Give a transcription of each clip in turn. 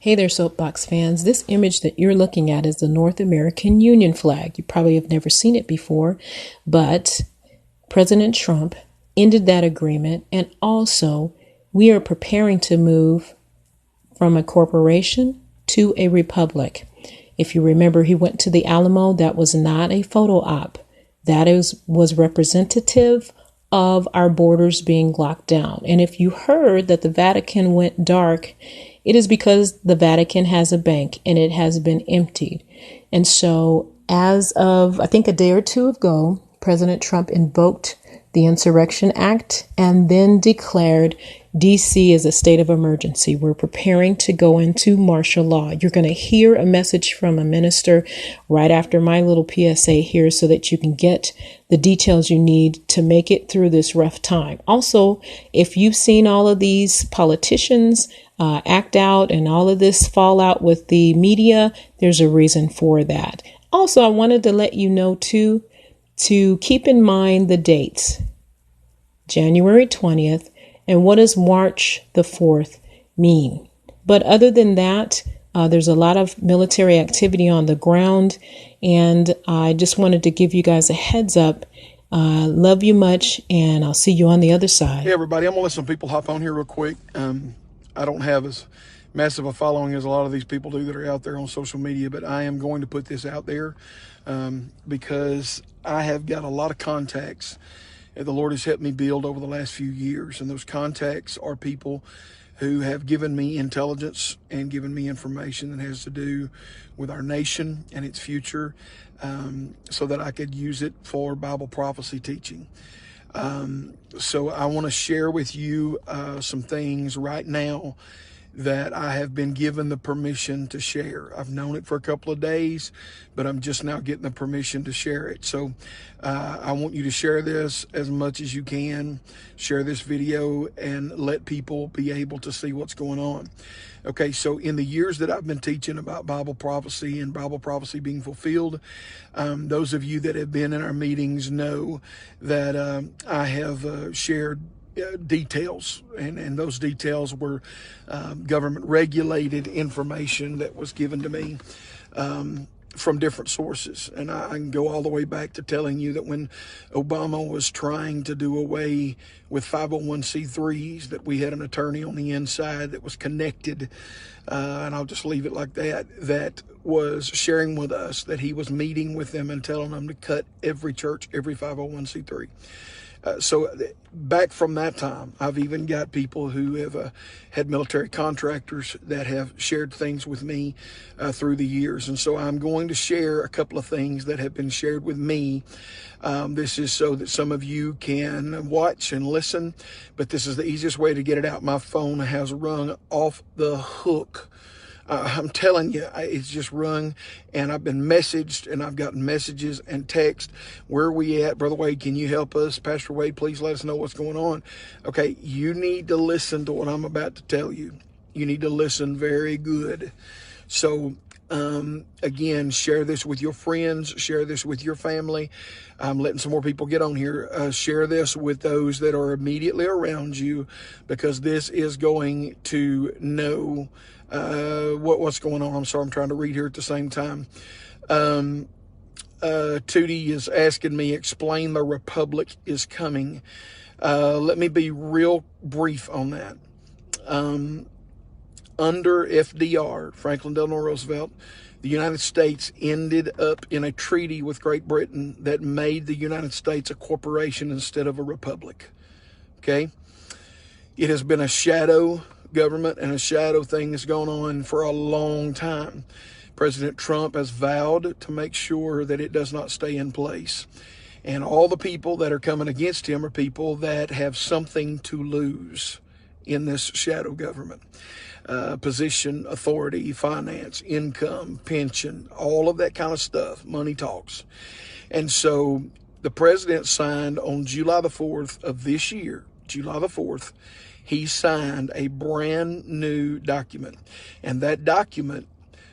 Hey there, Soapbox fans. This image that you're looking at is the North American Union flag. You probably have never seen it before, but President Trump ended that agreement. And also, we are preparing to move from a corporation to a republic. If you remember, he went to the Alamo. That was not a photo op. That was representative of our borders being locked down. And if you heard that the Vatican went dark, it is because the Vatican has a bank and it has been emptied. And so as of, I think, a day or two ago, President Trump invoked the Insurrection Act and then declared DC as a state of emergency. We're preparing to go into martial law. You're going to hear a message from a minister right after my little PSA here so that you can get the details you need to make it through this rough time. Also, if you've seen all of these politicians act out and all of this fallout with the media, there's a reason for that. Also, I wanted to let you know too, to keep in mind the dates, January 20th, and what does March the 4th mean? But other than that, there's a lot of military activity on the ground, and I just wanted to give you guys a heads up. Love you much, and I'll see you on the other side. Hey, everybody. I'm going to let some people hop on here real quick. I don't have as massive a following as a lot of these people do that are out there on social media, but I am going to put this out there because I have got a lot of contacts that the Lord has helped me build over the last few years. And those contacts are people who have given me intelligence and given me information that has to do with our nation and its future, so that I could use it for Bible prophecy teaching. So I want to share with you some things right now that I have been given the permission to share. I've known it for a couple of days, but I'm just now getting the permission to share it. So I want you to share this as much as you can. Share this video and let people be able to see what's going on. Okay, so in the years that I've been teaching about Bible prophecy and Bible prophecy being fulfilled, those of you that have been in our meetings know that I have shared details, and those details were government regulated information that was given to me from different sources. And I can go all the way back to telling you that when Obama was trying to do away with 501c3s, that we had an attorney on the inside that was connected, and I'll just leave it like that, that was sharing with us that he was meeting with them and telling them to cut every church, every 501c3. So back from that time, I've even got people who have had military contractors that have shared things with me through the years. And so I'm going to share a couple of things that have been shared with me. This is so that some of you can watch and listen, but this is the easiest way to get it out. My phone has rung off the hook. I'm telling you, it's just rung, and I've been messaged, and I've gotten messages and text. Where are we at? Brother Wade, can you help us? Pastor Wade, please let us know what's going on. Okay, you need to listen to what I'm about to tell you. You need to listen very good. So, again, share this with your friends. Share this with your family. I'm letting some more people get on here. Share this with those that are immediately around you, because this is going to know what's going on. I'm sorry, I'm trying to read here at the same time. Tootie is asking me, explain the republic is coming. Let me be real brief on that. Under FDR, Franklin Delano Roosevelt, the United States ended up in a treaty with Great Britain that made the United States a corporation instead of a republic. Okay? It has been a shadow government and a shadow thing that's gone on for a long time. President Trump has vowed to make sure that it does not stay in place. And all the people that are coming against him are people that have something to lose in this shadow government. Position, authority, finance, income, pension, all of that kind of stuff. Money talks. And so the president signed on July the 4th of this year, July the 4th, he signed a brand new document. And that document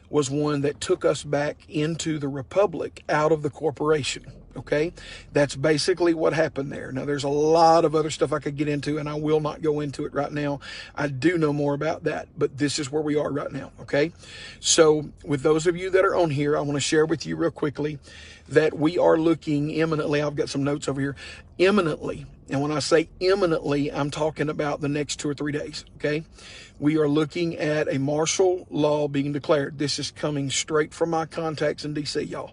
was one that took us back into the republic, out of the corporation. Okay, that's basically what happened there. Now, there's a lot of other stuff I could get into, and I will not go into it right now. I do know more about that, but this is where we are right now. Okay, so with those of you that are on here, I want to share with you real quickly that we are looking imminently. I've got some notes over here. Imminently, and when I say imminently, I'm talking about the next 2 or 3 days. Okay, we are looking at a martial law being declared. This is coming straight from my contacts in DC, y'all.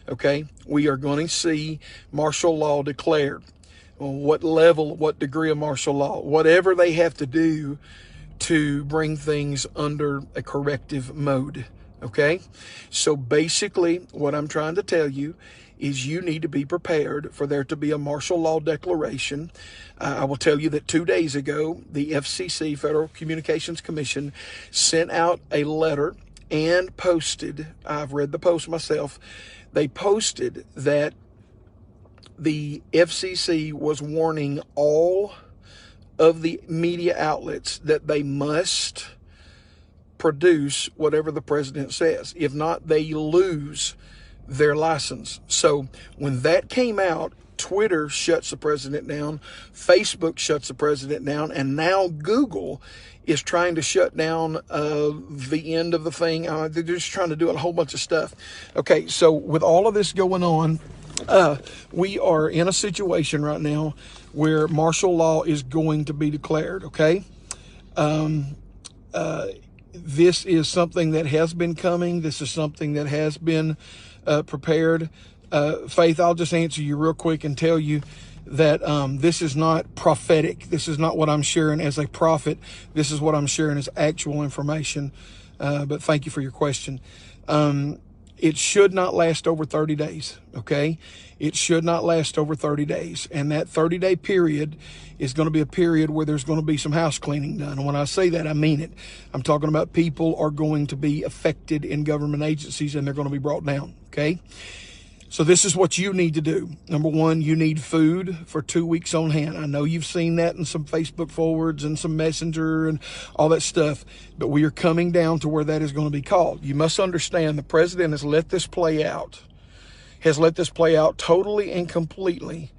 Okay, we are going to see martial law declared. What level, what degree of martial law, whatever they have to do to bring things under a corrective mode. Okay, so basically what I'm trying to tell you is you need to be prepared for there to be a martial law declaration. I will tell you that 2 days ago, the FCC, Federal Communications Commission, sent out a letter and posted, I've read the post myself, they posted that the FCC was warning all of the media outlets that they must produce whatever the president says. If not, they lose their license. So when that came out, Twitter shuts the president down, Facebook shuts the president down, and now Google is trying to shut down the end of the thing. They're just trying to do a whole bunch of stuff. Okay, so with all of this going on, we are in a situation right now where martial law is going to be declared, okay? This is something that has been coming. This is something that has been prepared. Faith, I'll just answer you real quick and tell you that this is not prophetic. This is not what I'm sharing as a prophet. This is what I'm sharing as actual information. But thank you for your question. It should not last over 30 days, okay? It should not last over 30 days. And that 30-day period is going to be a period where there's going to be some house cleaning done. And when I say that, I mean it. I'm talking about people are going to be affected in government agencies and they're going to be brought down, okay? So this is what you need to do. Number one, you need food for 2 weeks on hand. I know you've seen that in some Facebook forwards and some Messenger and all that stuff, but we are coming down to where that is going to be called. You must understand the president has let this play out totally and completely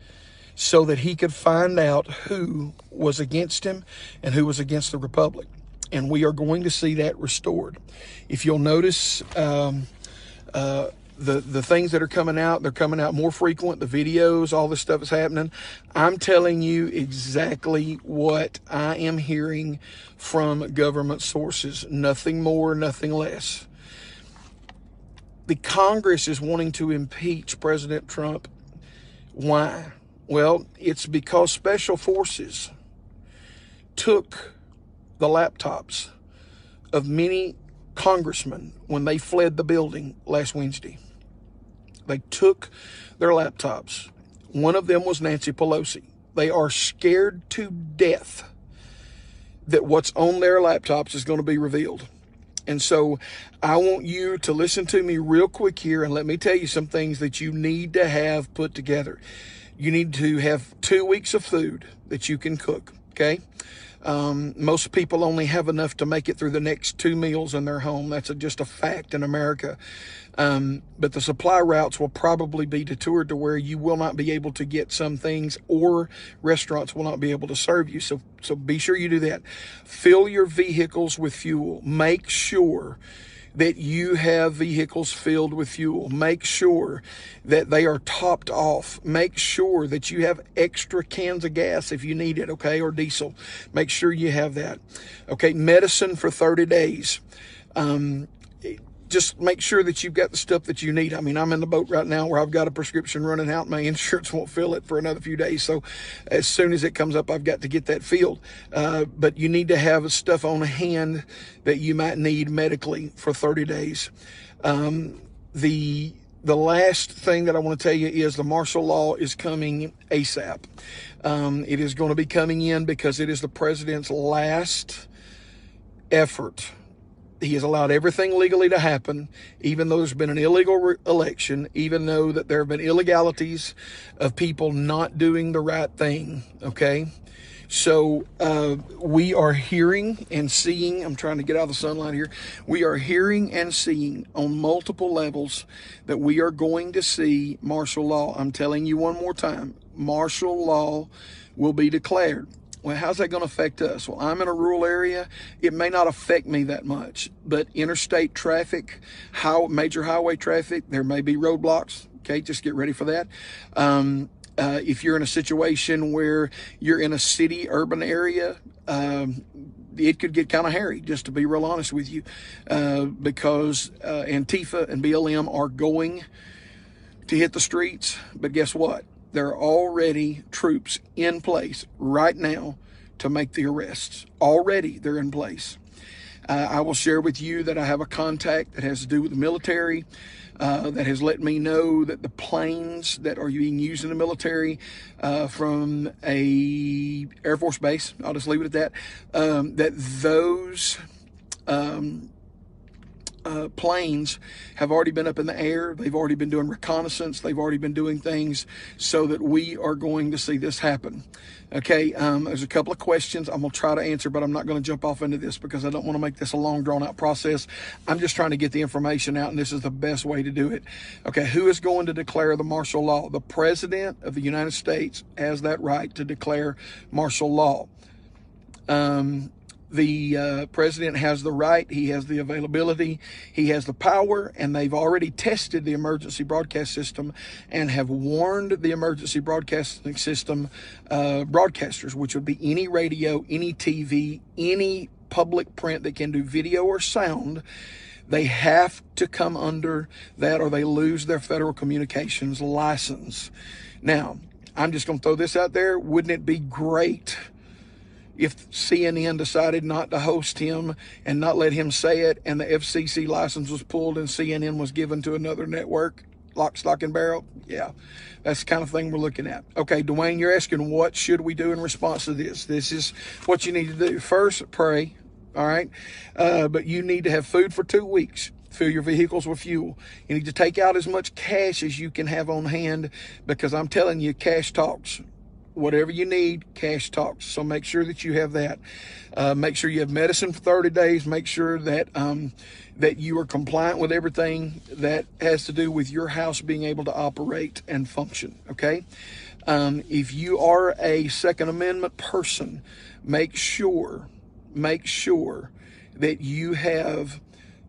so that he could find out who was against him and who was against the republic. And we are going to see that restored. If you'll notice, the things that are coming out, they're coming out more frequent. The videos, all this stuff is happening. I'm telling you exactly what I am hearing from government sources. Nothing more, nothing less. The Congress is wanting to impeach President Trump. Why? Well, it's because special forces took the laptops of many congressmen when they fled the building last Wednesday. They took their laptops. One of them was Nancy Pelosi. They are scared to death that what's on their laptops is going to be revealed. And so I want you to listen to me real quick here and let me tell you some things that you need to have put together. You need to have 2 weeks of food that you can cook, okay? Most people only have enough to make it through the next 2 meals in their home. That's just a fact in America. But the supply routes will probably be detoured to where you will not be able to get some things, or restaurants will not be able to serve you. So be sure you do that. Fill your vehicles with fuel. Make sure that you have vehicles filled with fuel. Make sure that they are topped off. Make sure that you have extra cans of gas if you need it, okay, or diesel. Make sure you have that. Okay, medicine for 30 days. Just make sure that you've got the stuff that you need. I mean, I'm in the boat right now where I've got a prescription running out. My insurance won't fill it for another few days. So as soon as it comes up, I've got to get that filled. But you need to have stuff on hand that you might need medically for 30 days. The last thing that I want to tell you is the martial law is coming ASAP. It is going to be coming in because it is the president's last effort. He has allowed everything legally to happen, even though there's been an illegal election, even though that there have been illegalities of people not doing the right thing, okay? So we are hearing and seeing, I'm trying to get out of the sunlight here. We are hearing and seeing on multiple levels that we are going to see martial law. I'm telling you one more time, martial law will be declared. Well, how's that going to affect us? Well, I'm in a rural area. It may not affect me that much, but interstate traffic, major highway traffic, there may be roadblocks. Okay, just get ready for that. If you're in a situation where you're in a city, urban area, it could get kind of hairy, just to be real honest with you, because Antifa and BLM are going to hit the streets. But guess what? There are already troops in place right now to make the arrests. Already they're in place. I will share with you that I have a contact that has to do with the military that has let me know that the planes that are being used in the military from a Air Force base, I'll just leave it at that, that those planes have already been up in the air. They've already been doing reconnaissance. They've already been doing things so that we are going to see this happen. Okay, there's a couple of questions I'm going to try to answer, but I'm not going to jump off into this because I don't want to make this a long, drawn-out process. I'm just trying to get the information out, and this is the best way to do it. Okay, who is going to declare the martial law? The President of the United States has that right to declare martial law. The president has the right, he has the availability, he has the power, and they've already tested the emergency broadcast system and have warned the emergency broadcasting system broadcasters, which would be any radio, any TV, any public print that can do video or sound. They have to come under that or they lose their federal communications license. Now, I'm just going to throw this out there. Wouldn't it be great if CNN decided not to host him and not let him say it, and the FCC license was pulled and CNN was given to another network, lock, stock, and barrel? Yeah, that's the kind of thing we're looking at. Okay, Dwayne, you're asking what should we do in response to this? This is what you need to do. First, pray, all right? But you need to have food for 2 weeks. Fill your vehicles with fuel. You need to take out as much cash as you can have on hand, because I'm telling you, cash talks. Whatever you need, cash talks. So make sure that you have that. Make sure you have medicine for 30 days. Make sure that that you are compliant with everything that has to do with your house being able to operate and function. Okay. If you are a Second Amendment person, make sure that you have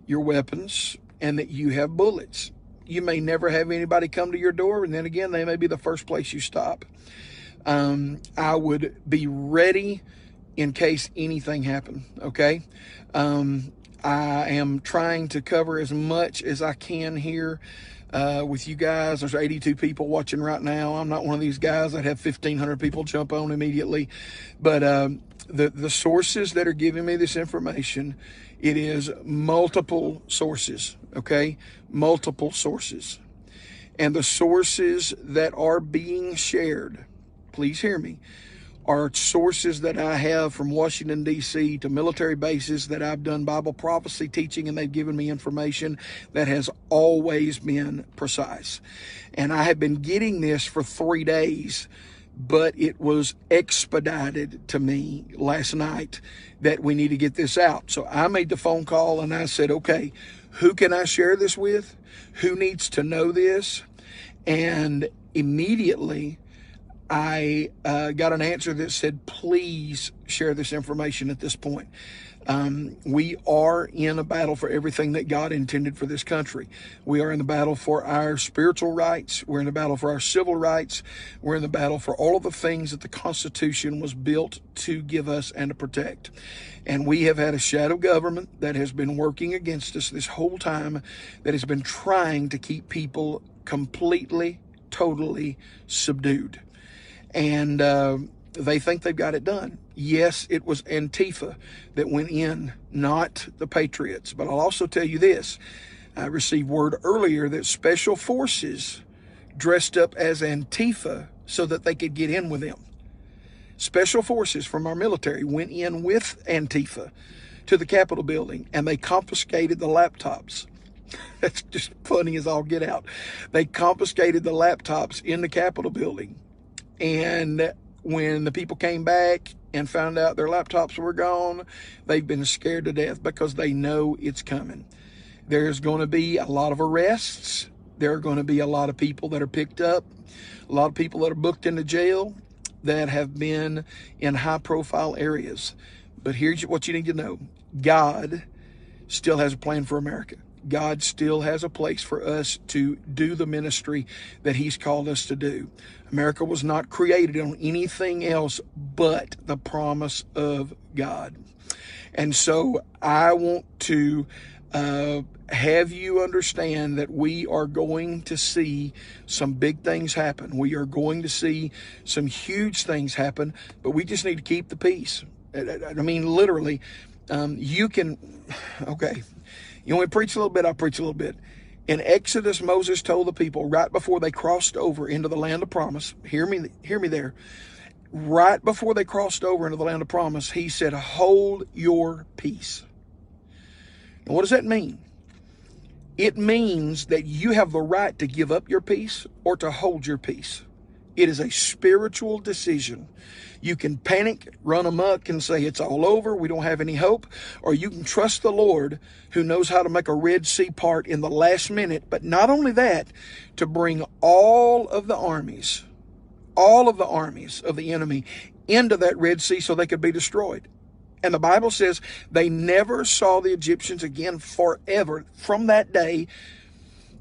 your weapons and that you have bullets. You may never have anybody come to your door, and then again, they may be the first place you stop. I would be ready in case anything happened. Okay. I am trying to cover as much as I can here, with you guys. There's 82 people watching right now. I'm not one of these guys that have 1,500 people jump on immediately, but, the sources that are giving me this information, it is multiple sources. Okay. Multiple sources, and the sources that are being shared, please hear me, are sources that I have from Washington, D.C. to military bases that I've done Bible prophecy teaching, and they've given me information that has always been precise. And I have been getting this for 3 days, but it was expedited to me last night that we need to get this out. So I made the phone call and I said, okay, who can I share this with? Who needs to know this? And immediately I got an answer that said, please share this information at this point. We are in a battle for everything that God intended for this country. We are in the battle for our spiritual rights. We're in the battle for our civil rights. We're in the battle for all of the things that the Constitution was built to give us and to protect. And we have had a shadow government that has been working against us this whole time, that has been trying to keep people completely, totally subdued. And they think they've got it done. Yes, it was Antifa that went in, not the Patriots. But I'll also tell you this. I received word earlier that special forces dressed up as Antifa so that they could get in with them. Special forces from our military went in with Antifa to the Capitol building, and they confiscated the laptops. That's just funny as all get out. They confiscated the laptops in the Capitol building. And when the people came back and found out their laptops were gone, they've been scared to death because they know it's coming. There's going to be a lot of arrests. There are going to be a lot of people that are picked up, a lot of people that are booked into jail that have been in high-profile areas. But here's what you need to know. God still has a plan for America. God still has a place for us to do the ministry that he's called us to do. America was not created on anything else but the promise of God. And so I want to have you understand that we are going to see some big things happen. We are going to see some huge things happen, but we just need to keep the peace. I mean, literally, you can, okay, you want me to preach a little bit? I'll preach a little bit. In Exodus, Moses told the people right before they crossed over into the land of promise, hear me there, right before they crossed over into the land of promise, he said, hold your peace. And what does that mean? It means that you have the right to give up your peace or to hold your peace. It is a spiritual decision. You can panic, run amok, and say it's all over, we don't have any hope. Or you can trust the Lord who knows how to make a Red Sea part in the last minute. But not only that, to bring all of the armies of the enemy into that Red Sea so they could be destroyed. And the Bible says they never saw the Egyptians again forever. From that day,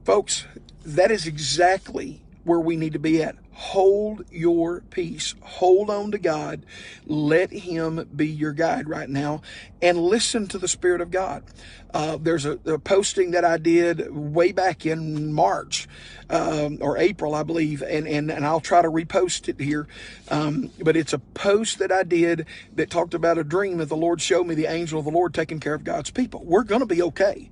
folks, that is exactly where we need to be at. Hold your peace. Hold on to God. Let him be your guide right now. And listen to the Spirit of God. There's a posting that I did way back in March or April, I believe, and I'll try to repost it here. But it's a post that I did that talked about a dream that the Lord showed me, the angel of the Lord taking care of God's people. We're going to be okay.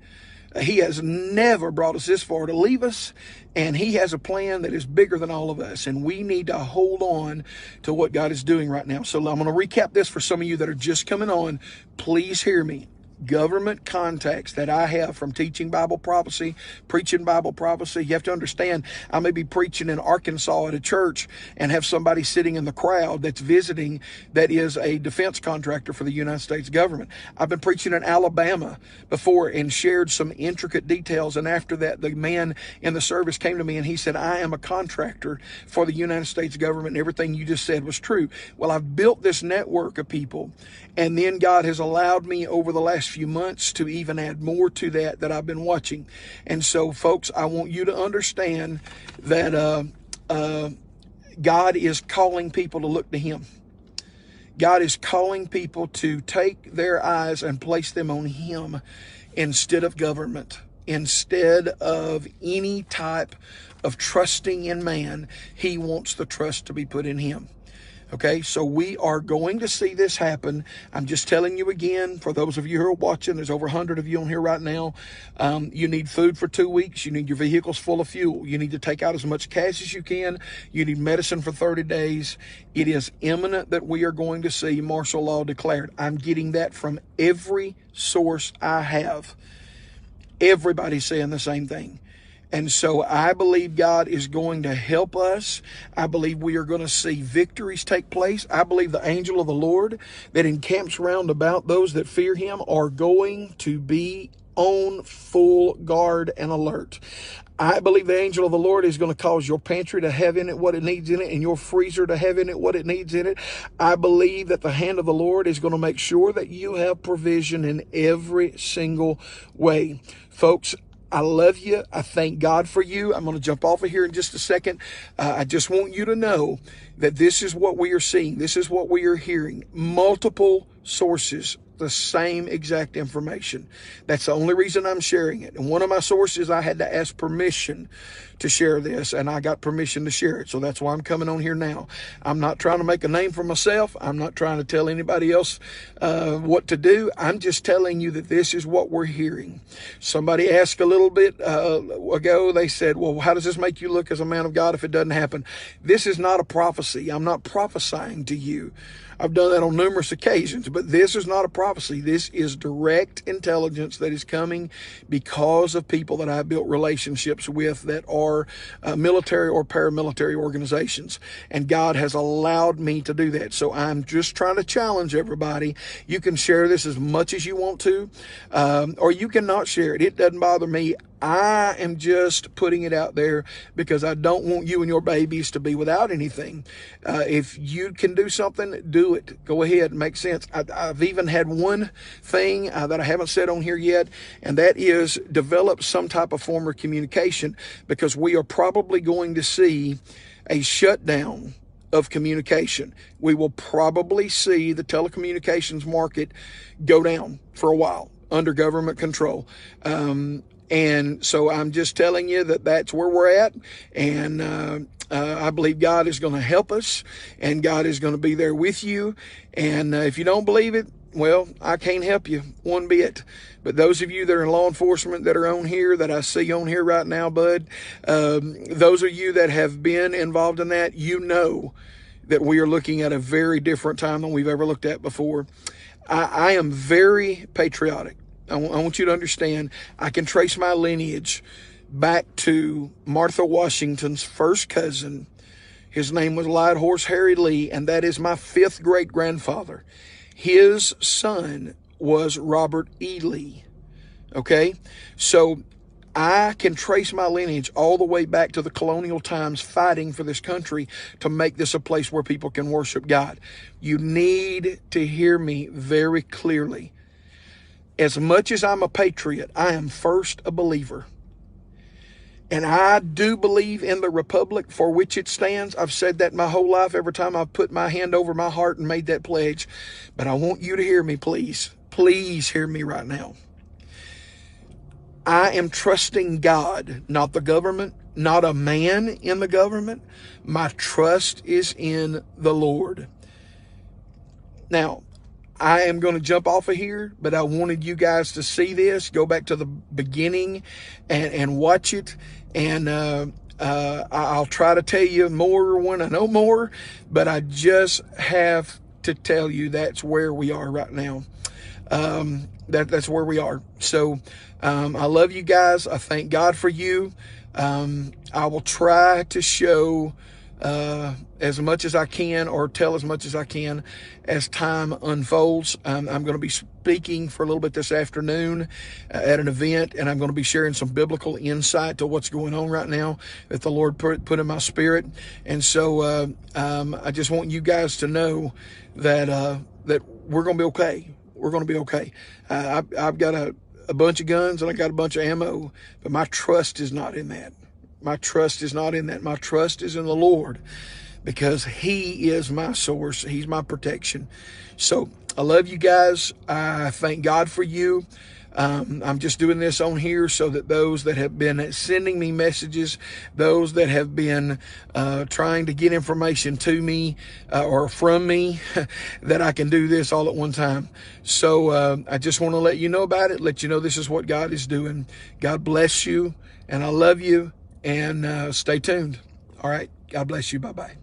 He has never brought us this far to leave us, and he has a plan that is bigger than all of us, and we need to hold on to what God is doing right now. So I'm going to recap this for some of you that are just coming on. Please hear me. Government contacts that I have from teaching Bible prophecy, preaching Bible prophecy. You have to understand, I may be preaching in Arkansas at a church and have somebody sitting in the crowd that's visiting that is a defense contractor for the United States government. I've been preaching in Alabama before and shared some intricate details. And after that, the man in the service came to me and he said, I am a contractor for the United States government. And everything you just said was true. Well, I've built this network of people. And then God has allowed me over the last few months to even add more to that I've been watching. And so, folks, I want you to understand that God is calling people to look to him. God is calling people to take their eyes and place them on him instead of government, instead of any type of trusting in man. He wants the trust to be put in him. Okay, so we are going to see this happen. I'm just telling you again, for those of you who are watching, there's over 100 of you on here right now. You need food for 2 weeks. You need your vehicles full of fuel. You need to take out as much cash as you can. You need medicine for 30 days. It is imminent that we are going to see martial law declared. I'm getting that from every source I have. Everybody's saying the same thing. And so I believe God is going to help us. I believe we are going to see victories take place. I believe the angel of the Lord that encamps round about those that fear him are going to be on full guard and alert. I believe the angel of the Lord is going to cause your pantry to have in it what it needs in it and your freezer to have in it what it needs in it. I believe that the hand of the Lord is going to make sure that you have provision in every single way. Folks, I love you. I thank God for you. I'm going to jump off of here in just a second. I just want you to know that this is what we are seeing. This is what we are hearing. Multiple sources, the same exact information. That's the only reason I'm sharing it. And one of my sources, I had to ask permission to share this, and I got permission to share it. So that's why I'm coming on here now. I'm not trying to make a name for myself. I'm not trying to tell anybody else what to do. I'm just telling you that this is what we're hearing. Somebody asked a little bit ago, they said, well, how does this make you look as a man of God if it doesn't happen? This is not a prophecy. I'm not prophesying to you. I've done that on numerous occasions, but this is not a prophecy. This is direct intelligence that is coming because of people that I've built relationships with that are military or paramilitary organizations. And God has allowed me to do that. So I'm just trying to challenge everybody. You can share this as much as you want to, or you can not share it. It doesn't bother me. I am just putting it out there because I don't want you and your babies to be without anything. If you can do something, do it. Go ahead. It makes sense. I've even had one thing that I haven't said on here yet, and that is develop some type of form of communication, because we are probably going to see a shutdown of communication. We will probably see the telecommunications market go down for a while under government control. And so I'm just telling you that that's where we're at. And I believe God is going to help us, and God is going to be there with you. And if you don't believe it, well, I can't help you one bit. But those of you that are in law enforcement that are on here, that I see on here right now, bud, those of you that have been involved in that, you know that we are looking at a very different time than we've ever looked at before. I am very patriotic. I want you to understand, I can trace my lineage back to Martha Washington's first cousin. His name was Light Horse Harry Lee, and that is my 5th great-grandfather. His son was Robert E. Lee. Okay? So I can trace my lineage all the way back to the colonial times, fighting for this country to make this a place where people can worship God. You need to hear me very clearly. As much as I'm a patriot, I am first a believer. And I do believe in the republic for which it stands. I've said that my whole life, every time I've put my hand over my heart and made that pledge. But I want you to hear me, please. Please hear me right now. I am trusting God, not the government, not a man in the government. My trust is in the Lord. Now, I am going to jump off of here, but I wanted you guys to see this. Go back to the beginning and watch it. And I'll try to tell you more when I know more, but I just have to tell you that's where we are right now. That's where we are. So I love you guys. I thank God for you. I will try to show as much as I can, or tell as much as I can as time unfolds. I'm going to be speaking for a little bit this afternoon at an event, and I'm going to be sharing some biblical insight to what's going on right now that the Lord put in my spirit. And so I just want you guys to know that that we're going to be okay. We're going to be okay. I've got a bunch of guns and I got a bunch of ammo, but my trust is not in that. My trust is not in that. My trust is in the Lord, because He is my source. He's my protection. So I love you guys. I thank God for you. I'm just doing this on here so that those that have been sending me messages, those that have been trying to get information to me or from me, that I can do this all at one time. So I just want to let you know about it, let you know this is what God is doing. God bless you, and I love you, and stay tuned. All right. God bless you. Bye-bye.